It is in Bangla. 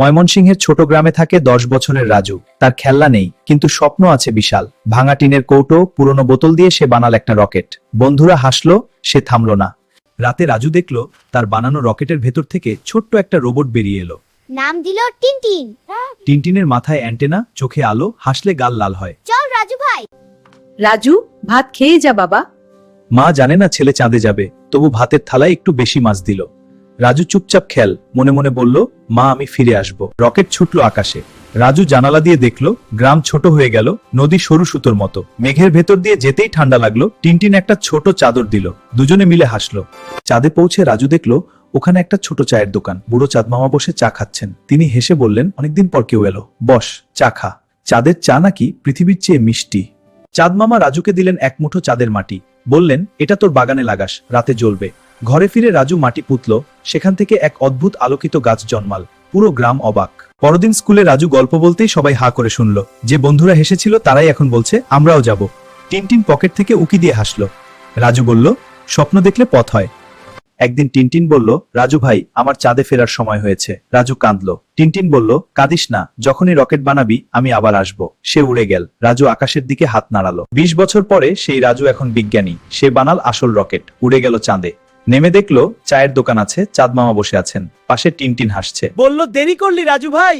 ময়মনসিংহের ছোট গ্রামে থাকে 10 বছরের রাজু। তার খেলনা নেই, কিন্তু স্বপ্ন আছে বিশাল। ভাঙা টিনের কৌটো, পুরনো বোতল দিয়ে সে বানাল একটা রকেট। বন্ধুরা হাসলো, সে থামলো না। রাতে রাজু দেখলো তার বানানো রকেটের ভেতর থেকে ছোট্ট একটা রোবট বেরিয়ে এলো। নাম দিল টিনটিন। টিনটিনের মাথায় অ্যান্টেনা, চোখে আলো, হাসলে গাল লাল হয়। চল রাজু ভাই। রাজু, ভাত খেয়ে যা বাবা। মা জানে না ছেলে চাঁদে যাবে, তবু ভাতের থালায় একটু বেশি মাছ দিল। রাজু চুপচাপ খেল, মনে মনে বলল, মা আমি ফিরে আসব। রকেট ছুটলো আকাশে। রাজু জানালা দিয়ে দেখলো গ্রাম ছোট হয়ে গেল, নদী সরু সুতোর মতো। মেঘের ভেতর দিয়ে যেতেই ঠান্ডা লাগলো। টিনটিন একটা ছোট চাদর দিল। দুজনে মিলে হাসলো। চাঁদে পৌঁছে রাজু দেখলো ওখানে একটা ছোট চায়ের দোকান। বুড়ো চাঁদ মামা বসে চা খাচ্ছেন। তিনি হেসে বললেন, অনেকদিন পর কেউ এলো, বস, চা খা। চাঁদের চা নাকি পৃথিবীর চেয়ে মিষ্টি। চাঁদ মামা রাজুকে দিলেন এক মুঠো চাঁদের মাটি। বললেন, এটা তোর বাগানে লাগাস, রাতে জ্বলবে। ঘরে ফিরে রাজু মাটি পুঁতল। সেখান থেকে এক অদ্ভুত আলোকিত গাছ জন্মাল। পুরো গ্রাম অবাক। পরদিন স্কুলে রাজু গল্প বলতেই সবাই হা করে শুনল। যে বন্ধুরা হেসেছিল তারাই এখন বলছে, আমরাও যাব। টিনটিন পকেট থেকে উকি দিয়ে হাসলো। রাজু বলল, স্বপ্ন দেখলে পথ হয়। একদিন টিনটিন বলল, রাজু ভাই, আমার চাঁদে ফেরার সময় হয়েছে। রাজু কাঁদলো। টিনটিন বলল, কাঁদিস না, যখনই রকেট বানাবি আমি আবার আসব। সে উড়ে গেল। রাজু আকাশের দিকে হাত নাড়ালো। 20 বছর পরে সেই রাজু এখন বিজ্ঞানী। সে বানাল আসল রকেট, উড়ে গেল চাঁদে। নেমে দেখলো চায়ের দোকান আছে, চাঁদ মামা বসে আছেন, পাশে টিনটিন হাসছে। বললো দেরি করলি রাজু ভাই।